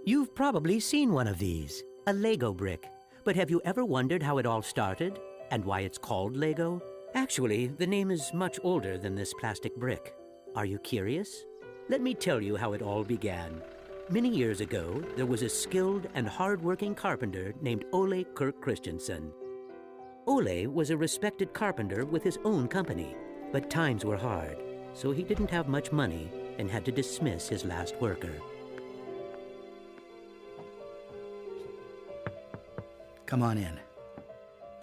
You've probably seen one of these, a Lego brick. But have you ever wondered how it all started and why it's called Lego? Actually, the name is much older than this plastic brick. Are you curious? Let me tell you how it all began. Many years ago, there was a skilled and hard-working carpenter named Kirk Christmasen. Ole was a respected carpenter with his own company, but times were hard, so he didn't have much money and had to dismiss his last worker. Come on in.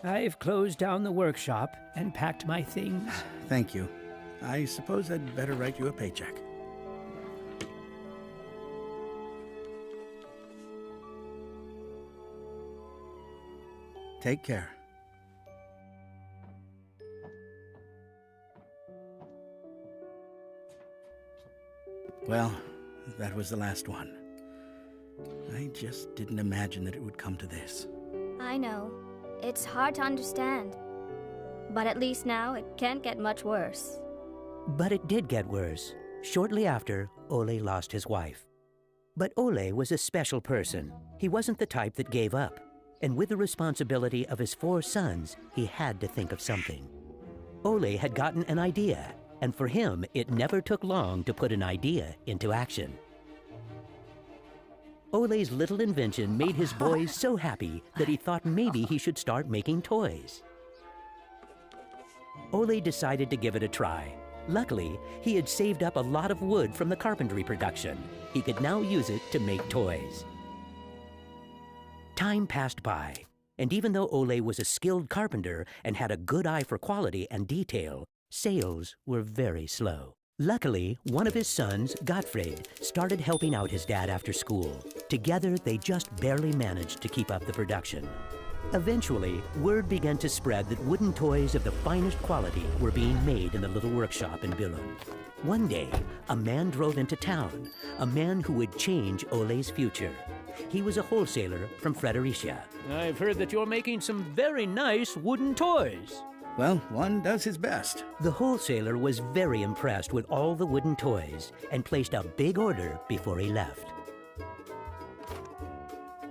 I've closed down the workshop and packed my things. Thank you. I suppose I'd better write you a paycheck. Take care. Well, that was the last one. I just didn't imagine that it would come to this. I know. It's hard to understand. But at least now it can't get much worse. But it did get worse. Shortly after, Ole lost his wife. But Ole was a special person. He wasn't the type that gave up. And with the responsibility of his 4 sons, he had to think of something. Ole had gotten an idea, and for him, it never took long to put an idea into action. Ole's little invention made his boys so happy that he thought maybe he should start making toys. Ole decided to give it a try. Luckily, he had saved up a lot of wood from the carpentry production. He could now use it to make toys. Time passed by, and even though Ole was a skilled carpenter and had a good eye for quality and detail, sales were very slow. Luckily, one of his sons, Gottfried, started helping out his dad after school. Together, they just barely managed to keep up the production. Eventually, word began to spread that wooden toys of the finest quality were being made in the little workshop in Billund. One day, a man drove into town, a man who would change Ole's future. He was a wholesaler from Fredericia. I've heard that you're making some very nice wooden toys. Well, one does his best. The wholesaler was very impressed with all the wooden toys and placed a big order before he left.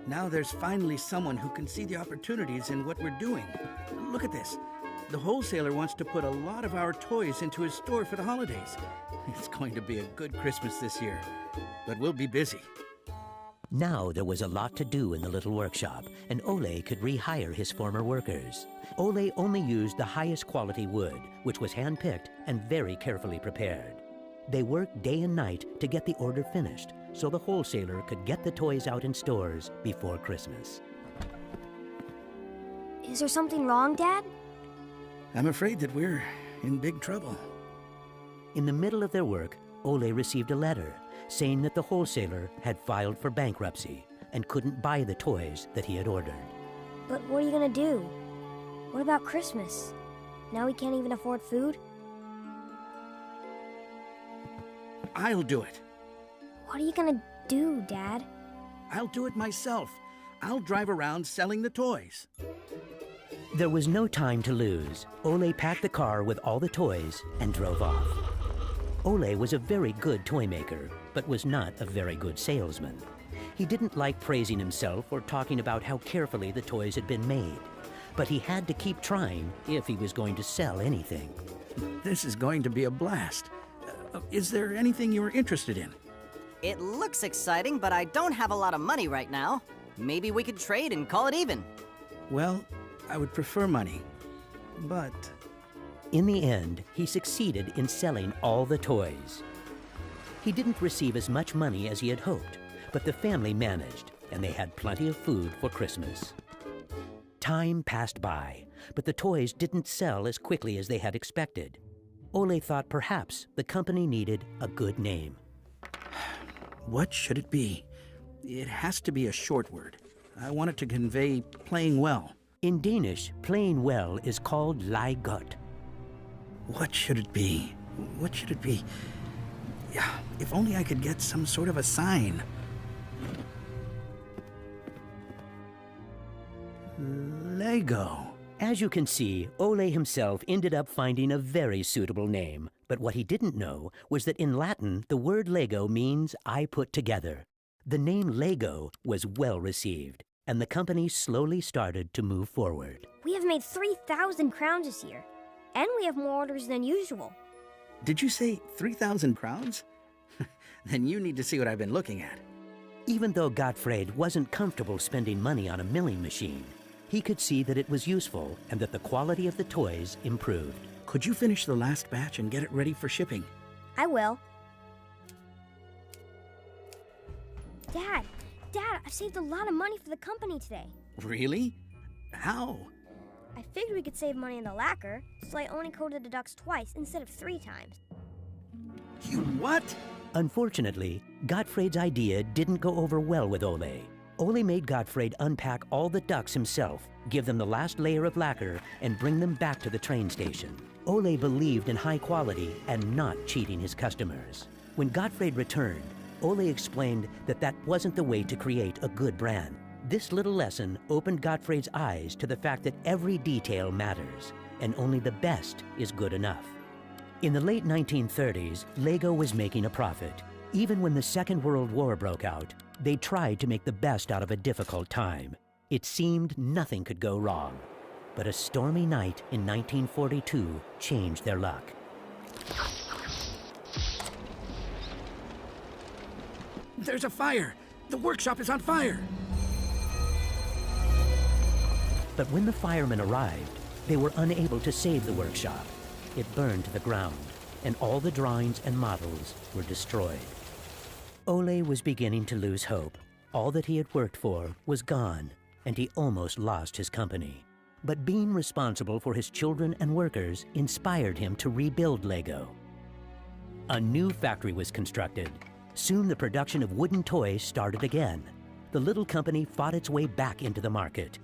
Now there's finally someone who can see the opportunities in what we're doing. Look at this. The wholesaler wants to put a lot of our toys into his store for the holidays. It's going to be a good Christmas this year, but we'll be busy. Now there was a lot to do in the little workshop, and Ole could rehire his former workers. Ole only used the highest quality wood, which was hand-picked and very carefully prepared. They worked day and night to get the order finished, so the wholesaler could get the toys out in stores before Christmas. Is there something wrong, Dad? I'm afraid that we're in big trouble. In the middle of their work, Ole received a letter saying that the wholesaler had filed for bankruptcy and couldn't buy the toys that he had ordered. But what are you gonna do? What about Christmas? Now we can't even afford food? I'll do it. What are you gonna do, Dad? I'll do it myself. I'll drive around selling the toys. There was no time to lose. Ole packed the car with all the toys and drove off. Ole was a very good toy maker, but was not a very good salesman. He didn't like praising himself or talking about how carefully the toys had been made. But he had to keep trying if he was going to sell anything. This is going to be a blast. Is there anything you're interested in? It looks exciting, but I don't have a lot of money right now. Maybe we could trade and call it even. Well, I would prefer money, but... In the end, he succeeded in selling all the toys. He didn't receive as much money as he had hoped, but the family managed, and they had plenty of food for Christmas. Time passed by, but the toys didn't sell as quickly as they had expected. Ole thought perhaps the company needed a good name. What should it be? It has to be a short word. I want it to convey playing well. In Danish, playing well is called leg godt. What should it be? What should it be? Yeah, if only I could get some sort of a sign. Lego. As you can see, Ole himself ended up finding a very suitable name. But what he didn't know was that in Latin, the word Lego means I put together. The name Lego was well received, and the company slowly started to move forward. We have made 3,000 crowns this year, and we have more orders than usual. Did you say 3,000 crowns? Then you need to see what I've been looking at. Even though Gottfried wasn't comfortable spending money on a milling machine, he could see that it was useful and that the quality of the toys improved. Could you finish the last batch and get it ready for shipping? I will. Dad, I've saved a lot of money for the company today. Really? How? I figured we could save money in the lacquer, so I only coated the ducks twice instead of 3 times. You what? Unfortunately, Gottfried's idea didn't go over well with Ole. Ole made Gottfried unpack all the ducks himself, give them the last layer of lacquer, and bring them back to the train station. Ole believed in high quality and not cheating his customers. When Gottfried returned, Ole explained that that wasn't the way to create a good brand. This little lesson opened Gottfried's eyes to the fact that every detail matters, and only the best is good enough. In the late 1930s, Lego was making a profit. Even when the Second World War broke out, they tried to make the best out of a difficult time. It seemed nothing could go wrong. But a stormy night in 1942 changed their luck. There's a fire! The workshop is on fire! But when the firemen arrived, they were unable to save the workshop. It burned to the ground, and all the drawings and models were destroyed. Ole was beginning to lose hope. All that he had worked for was gone, and he almost lost his company. But being responsible for his children and workers inspired him to rebuild Lego. A new factory was constructed. Soon the production of wooden toys started again. The little company fought its way back into the market.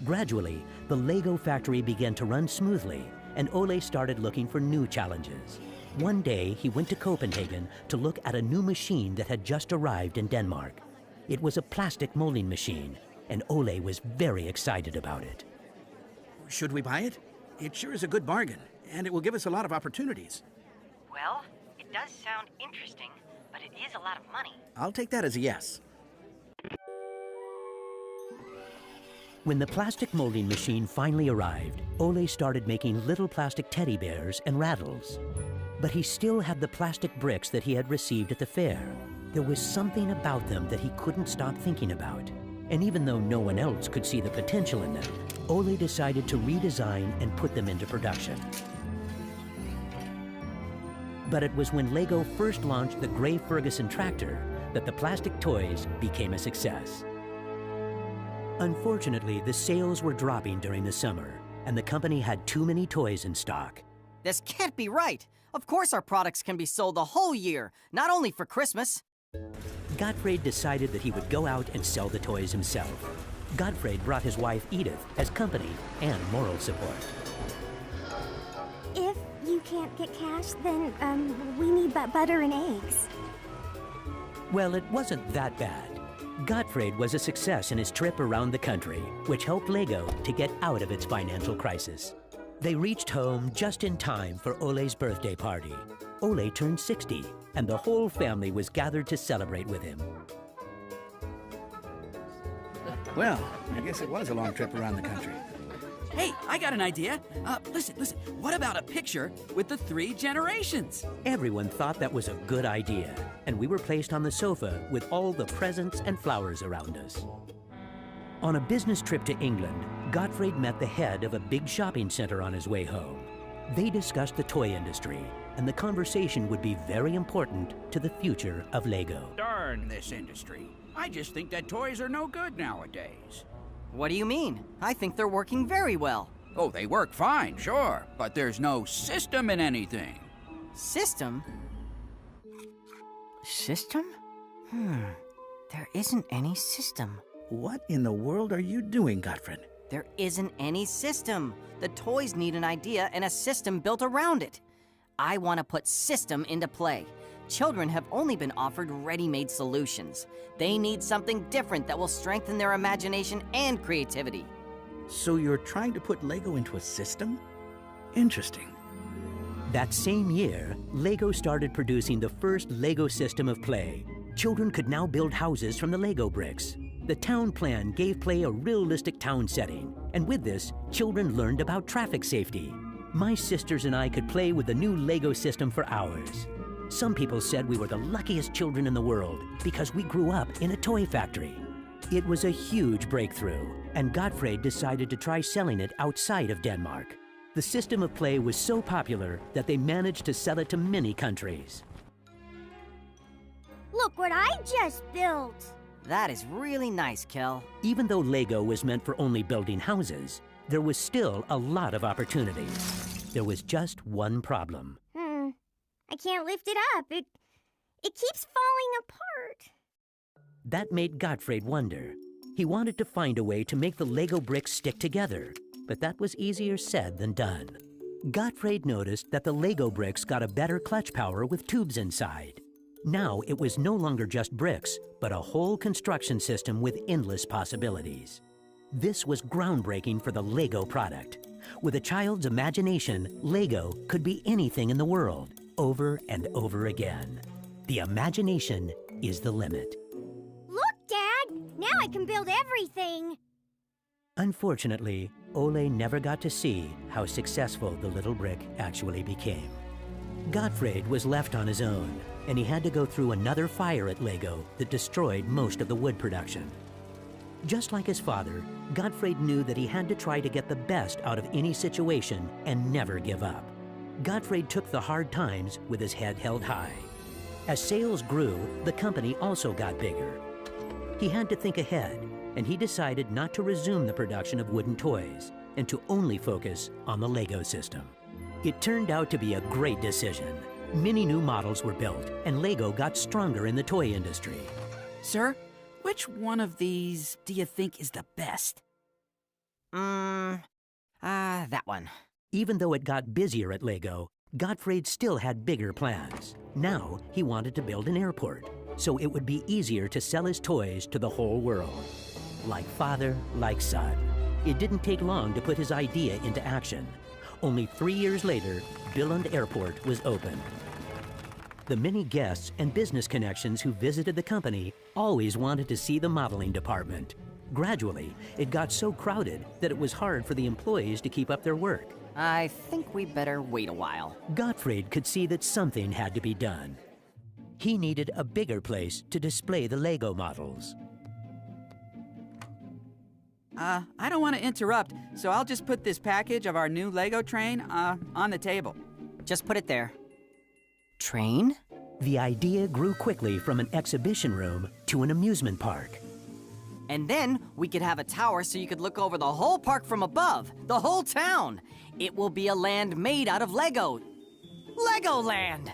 Gradually, the Lego factory began to run smoothly, and Ole started looking for new challenges. One day, he went to Copenhagen to look at a new machine that had just arrived in Denmark. It was a plastic molding machine, and Ole was very excited about it. Should we buy it? It sure is a good bargain, and it will give us a lot of opportunities. Well, it does sound interesting, but it is a lot of money. I'll take that as a yes. When the plastic molding machine finally arrived, Ole started making little plastic teddy bears and rattles. But he still had the plastic bricks that he had received at the fair. There was something about them that he couldn't stop thinking about. And even though no one else could see the potential in them, Ole decided to redesign and put them into production. But it was when Lego first launched the Gray Ferguson tractor that the plastic toys became a success. Unfortunately, the sales were dropping during the summer, and the company had too many toys in stock. This can't be right. Of course our products can be sold the whole year, not only for Christmas. Gottfried decided that he would go out and sell the toys himself. Gottfried brought his wife Edith as company and moral support. If you can't get cash, then we need butter and eggs. Well, it wasn't that bad. Gottfried was a success in his trip around the country, which helped Lego to get out of its financial crisis. They reached home just in time for Ole's birthday party. Ole turned 60, and the whole family was gathered to celebrate with him. Well, I guess it was a long trip around the country. Hey, I got an idea. Listen. What about a picture with the 3 generations? Everyone thought that was a good idea, and we were placed on the sofa with all the presents and flowers around us. On a business trip to England, Gottfried met the head of a big shopping center on his way home. They discussed the toy industry, and the conversation would be very important to the future of Lego. Darn this industry. I just think that toys are no good nowadays. What do you mean? I think they're working very well. Oh, they work fine, sure, but there's no system in anything. System? System? There isn't any system. What in the world are you doing, Gottfried? There isn't any system. The toys need an idea and a system built around it. I want to put system into play. Children have only been offered ready-made solutions. They need something different that will strengthen their imagination and creativity. So you're trying to put Lego into a system? Interesting. That same year, Lego started producing the first Lego system of play, Children could now build houses from the Lego bricks. The town plan gave play a realistic town setting, and with this, children learned about traffic safety. My sisters and I could play with the new Lego system for hours. Some people said we were the luckiest children in the world because we grew up in a toy factory. It was a huge breakthrough, and Gottfried decided to try selling it outside of Denmark. The system of play was so popular that they managed to sell it to many countries. Look what I just built! That is really nice, Kel. Even though Lego was meant for only building houses, there was still a lot of opportunities. There was just one problem. I can't lift it up. It keeps falling apart. That made Gottfried wonder. He wanted to find a way to make the Lego bricks stick together, but that was easier said than done. Gottfried noticed that the Lego bricks got a better clutch power with tubes inside. Now it was no longer just bricks, but a whole construction system with endless possibilities. This was groundbreaking for the Lego product. With a child's imagination, Lego could be anything in the world, over and over again. The imagination is the limit. Look, Dad! Now I can build everything! Unfortunately, Ole never got to see how successful the little brick actually became. Gottfried was left on his own, and he had to go through another fire at Lego that destroyed most of the wood production. Just like his father, Gottfried knew that he had to try to get the best out of any situation and never give up. Gottfried took the hard times with his head held high. As sales grew, the company also got bigger. He had to think ahead, and he decided not to resume the production of wooden toys and to only focus on the Lego system. It turned out to be a great decision. Many new models were built, and Lego got stronger in the toy industry. Sir, which one of these do you think is the best? That one. Even though it got busier at Lego, Gottfried still had bigger plans. Now he wanted to build an airport, so it would be easier to sell his toys to the whole world. Like father, like son. It didn't take long to put his idea into action. Only 3 years later, Billund Airport was opened. The many guests and business connections who visited the company always wanted to see the modeling department. Gradually, it got so crowded that it was hard for the employees to keep up their work. I think we better wait a while. Gottfried could see that something had to be done. He needed a bigger place to display the Lego models. I don't want to interrupt, so I'll just put this package of our new Lego train, on the table. Just put it there. Train? The idea grew quickly from an exhibition room to an amusement park. And then we could have a tower so you could look over the whole park from above, the whole town. It will be a land made out of Lego. Legoland!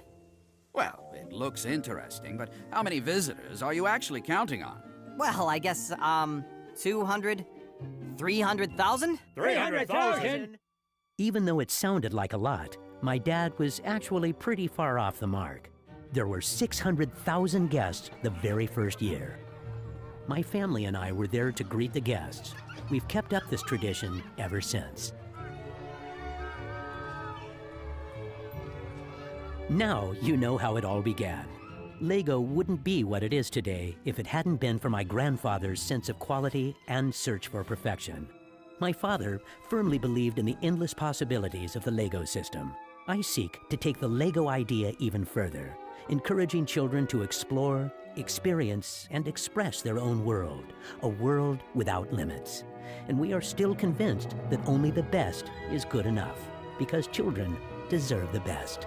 Well, it looks interesting, but how many visitors are you actually counting on? Well, I guess, 200, 300,000? 300,000! Even though it sounded like a lot, my dad was actually pretty far off the mark. There were 600,000 guests the very first year. My family and I were there to greet the guests. We've kept up this tradition ever since. Now you know how it all began. Lego wouldn't be what it is today if it hadn't been for my grandfather's sense of quality and search for perfection. My father firmly believed in the endless possibilities of the Lego system. I seek to take the Lego idea even further, encouraging children to explore, experience, and express their own world, a world without limits. And we are still convinced that only the best is good enough, because children deserve the best.